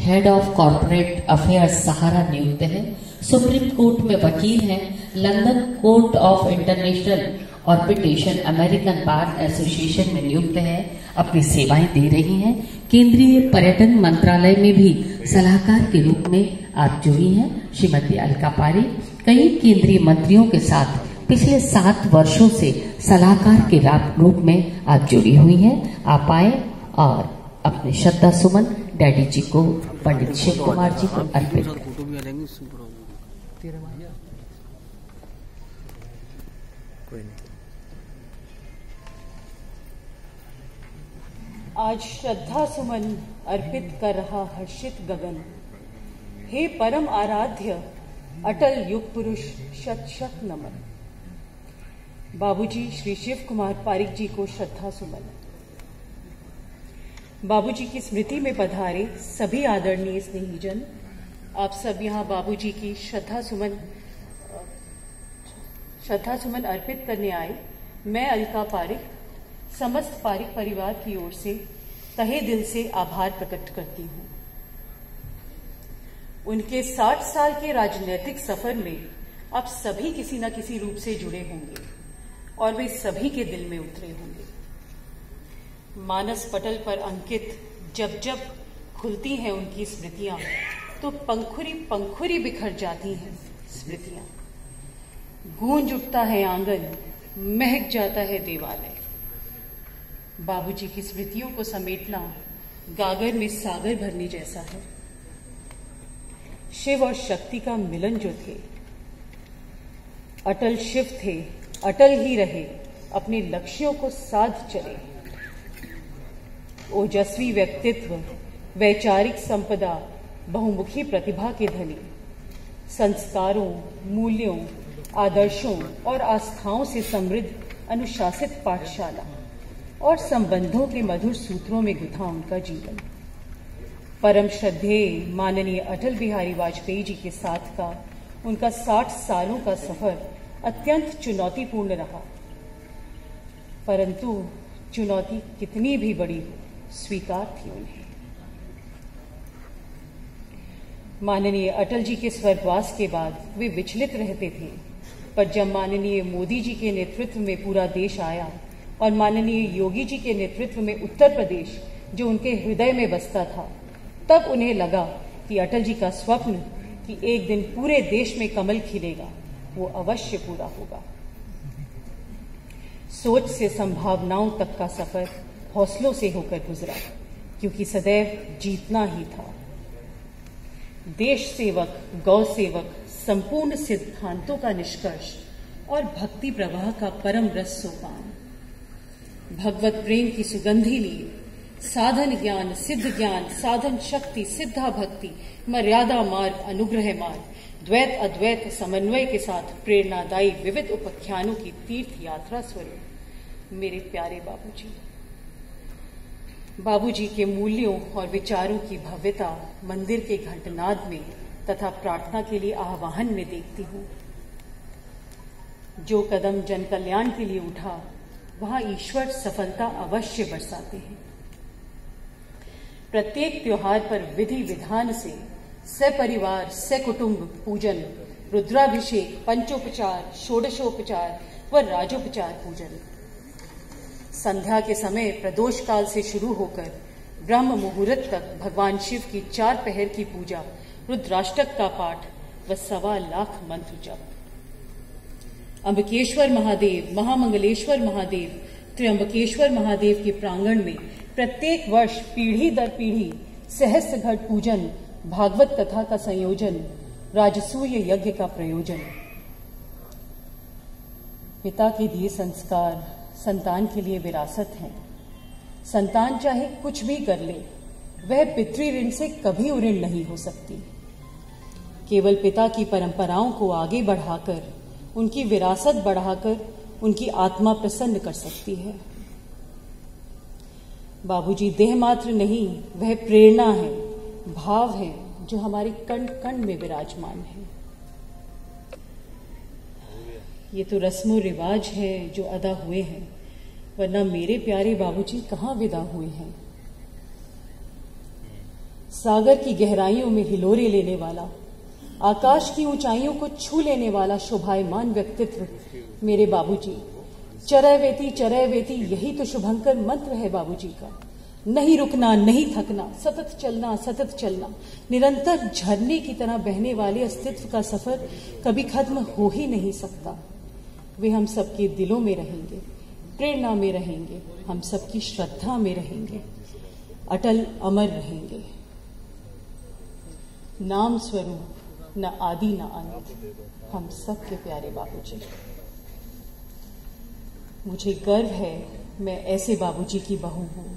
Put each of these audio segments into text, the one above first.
Head of corporate affairs सहारा नियुक्त है। Supreme court में वकील हैं। London court of international arbitration American bar association में नियुक्त है। अपनी सेवाएं दे रही हैं। केंद्रीय पर्यटन मंत्रालय में भी सलाहकार के रूप में आप जुड़ी हैं। श्रीमती अलका पारिक कई केंद्रीय मंत्रियों के साथ पिछले 7 वर्षों से सलाहकार के रूप में आप जुड़ी हुई हैं। आप आए और अपने श्रद्धा सुमन डैडी जी को, पंडित शिव कुमार जी को अर्पित करें। आज श्रद्धा सुमन अर्पित कर रहा हर्षित गगन, हे परम आराध्य अटल युग पुरुष शत शत नमन। बाबूजी श्री शिव कुमार पारिक जी को श्रद्धा सुमन। बाबूजी की स्मृति में पधारे सभी आदरणीय स्नेहीजन, आप सब यहाँ बाबूजी की श्रद्धा सुमन अर्पित करने आए। मैं अलका पारिक समस्त पारिक परिवार की ओर से तहे दिल से आभार प्रकट करती हूँ। उनके 60 साल के राजनीतिक सफर में आप सभी किसी न किसी रूप से जुड़े होंगे और वे सभी के दिल में उतरे होंगे। मानस पटल पर अंकित जब जब खुलती हैं उनकी स्मृतियां, तो पंखुरी पंखुरी बिखर जाती हैं स्मृतियां। गूंज उठता है आंगन, महक जाता है देवालय। बाबूजी की स्मृतियों को समेटना गागर में सागर भरने जैसा है। शिव और शक्ति का मिलन जो थे, अटल शिव थे, अटल ही रहे, अपने लक्ष्यों को साध चले। ओजस्वी व्यक्तित्व, वैचारिक संपदा, बहुमुखी प्रतिभा के धनी, संस्कारों, मूल्यों, आदर्शों और आस्थाओं से समृद्ध अनुशासित पाठशाला और संबंधों के मधुर सूत्रों में गुथा उनका जीवन। परम श्रद्धेय माननीय अटल बिहारी वाजपेयी जी के साथ का उनका 60 सालों का सफर अत्यंत चुनौतीपूर्ण रहा, परंतु चुनौती कितनी भी बड़ी हो, स्वीकार थी उन्हें। माननीय अटल जी के स्वर्गवास के बाद वे विचलित रहते थे, पर जब माननीय मोदी जी के नेतृत्व में पूरा देश आया और माननीय योगी जी के नेतृत्व में उत्तर प्रदेश जो उनके हृदय में बसता था, तब उन्हें लगा कि अटल जी का स्वप्न कि एक दिन पूरे देश में कमल खिलेगा, वो अवश्य पूरा होगा। सोच से संभावनाओं तक का सफर हौसलों से होकर गुजरा, क्योंकि सदैव जीतना ही था। देश सेवक, गौ सेवक, संपूर्ण सिद्धांतों का निष्कर्ष और भक्ति प्रवाह का परम रस सोपान, भगवत प्रेम की सुगंधी नींव, साधन ज्ञान, सिद्ध ज्ञान, साधन शक्ति, सिद्धा भक्ति, मर्यादा मार्ग, अनुग्रह मार्ग, द्वैत अद्वैत समन्वय के साथ प्रेरणादायी विविध उपाख्यानों की तीर्थ यात्रा स्वरूप मेरे प्यारे बाबूजी। बाबूजी के मूल्यों और विचारों की भव्यता मंदिर के घंटनाद में तथा प्रार्थना के लिए आह्वान में देखती हूँ। जो कदम जन कल्याण के लिए उठा, वहां ईश्वर सफलता अवश्य बरसाते हैं। प्रत्येक त्योहार पर विधि विधान से सपरिवार सकुटुंब पूजन, रुद्राभिषेक, पंचोपचार, षोडशोपचार व राजोपचार पूजन, संध्या के समय प्रदोष काल से शुरू होकर ब्रह्म मुहूर्त तक भगवान शिव की 4 पहर की पूजा, रुद्राष्टक का पाठ व 1.25 लाख मंत्र जप। अंबिकेश्वर महादेव, महामंगलेश्वर महादेव, त्र्यंबकेश्वर महादेव के प्रांगण में प्रत्येक वर्ष पीढ़ी दर पीढ़ी सहस्त्र घट पूजन, भागवत कथा का संयोजन, राजसूय यज्ञ का प्रयोजन। पिता के दिए संस्कार संतान के लिए विरासत हैं। संतान चाहे कुछ भी कर ले, वह पितृ ऋण से कभी उऋण नहीं हो सकती। केवल पिता की परंपराओं को आगे बढ़ाकर, उनकी विरासत बढ़ाकर उनकी आत्मा प्रसन्न कर सकती है। बाबूजी देह मात्र नहीं, वह प्रेरणा है, भाव है, जो हमारे कण कण में विराजमान है। ये तो रस्मों रिवाज है जो अदा हुए हैं, वरना मेरे प्यारे बाबूजी कहाँ विदा हुए हैं। सागर की गहराइयों में हिलोरे लेने वाला, आकाश की ऊंचाइयों को छू लेने वाला शोभायमान व्यक्तित्व मेरे बाबूजी। चरैवेति यही तो शुभंकर मंत्र है बाबूजी का। नहीं रुकना, नहीं थकना, सतत चलना, निरंतर झरने की तरह बहने वाले अस्तित्व का सफर कभी खत्म हो ही नहीं सकता। वे हम सबके दिलों में रहेंगे, प्रेरणा में रहेंगे, हम सबकी श्रद्धा में रहेंगे, अटल अमर रहेंगे। नाम स्वरूप, न आदि न अंत, हम सबके प्यारे बाबूजी। मुझे गर्व है मैं ऐसे बाबूजी की बहू हूं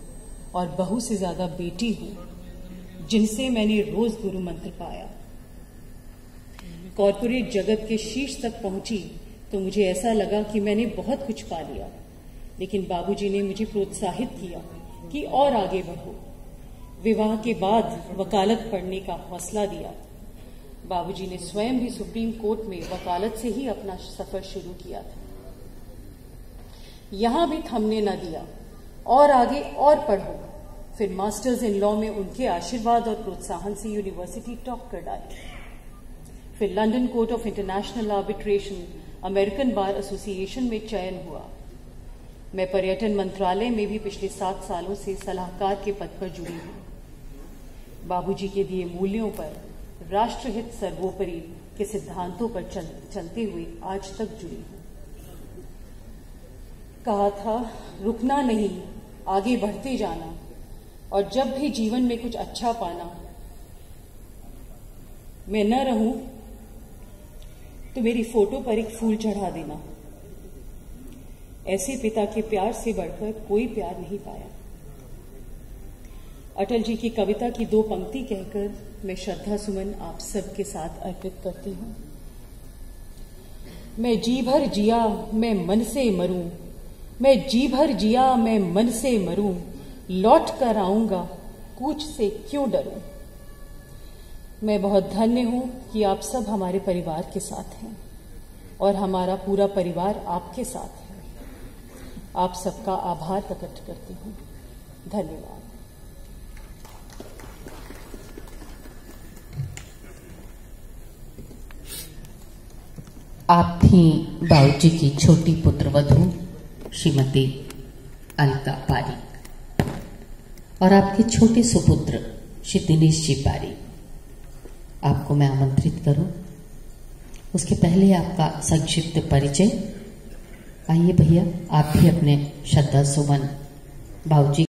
और बहू से ज्यादा बेटी हूं जिनसे मैंने रोज गुरु मंत्र पाया। कॉर्पोरेट जगत के शीर्ष तक पहुंची तो मुझे ऐसा लगा कि मैंने बहुत कुछ पा लिया, लेकिन बाबूजी ने मुझे प्रोत्साहित किया कि और आगे बढ़ो। विवाह के बाद वकालत पढ़ने का हौसला दिया। बाबूजी ने स्वयं भी सुप्रीम कोर्ट में वकालत से ही अपना सफर शुरू किया था। यहां भी थमने न दिया, और आगे और पढ़ो। फिर मास्टर्स इन लॉ में उनके आशीर्वाद और प्रोत्साहन से यूनिवर्सिटी टॉप कर डाली। फिर London court of international arbitration, American bar association में चयन हुआ। मैं पर्यटन मंत्रालय में भी पिछले 7 सालों से सलाहकार के पद पर जुड़ी हूं। बाबूजी के दिए मूल्यों पर, राष्ट्रहित सर्वोपरि के सिद्धांतों पर चलते हुए आज तक जुड़ी हूं। कहा था, रुकना नहीं, आगे बढ़ते जाना, और जब भी जीवन में कुछ अच्छा पाना, मैं न रहूं तो मेरी फोटो पर एक फूल चढ़ा देना। ऐसे पिता के प्यार से बढ़कर कोई प्यार नहीं पाया। अटल जी की कविता की 2 पंक्ति कहकर मैं श्रद्धा सुमन आप सबके साथ अर्पित करती हूं। मैं जी भर जिया, मैं मन से मरूं, मैं जी भर जिया, मैं मन से मरूं, लौट कर आऊंगा, कूच से क्यों डरूं। मैं बहुत धन्य हूं कि आप सब हमारे परिवार के साथ हैं और हमारा पूरा परिवार आपके साथ है। आप सबका आभार प्रकट करती हूं। धन्यवाद। आप थी बाबूजी की छोटी पुत्रवधू श्रीमती अलका पारीक और आपके छोटे सुपुत्र श्री दिनेश जी पारीक। आपको मैं आमंत्रित करूं, उसके पहले आपका संक्षिप्त परिचय। आइए भैया, आप भी अपने श्रद्धा सुमन बाबूजी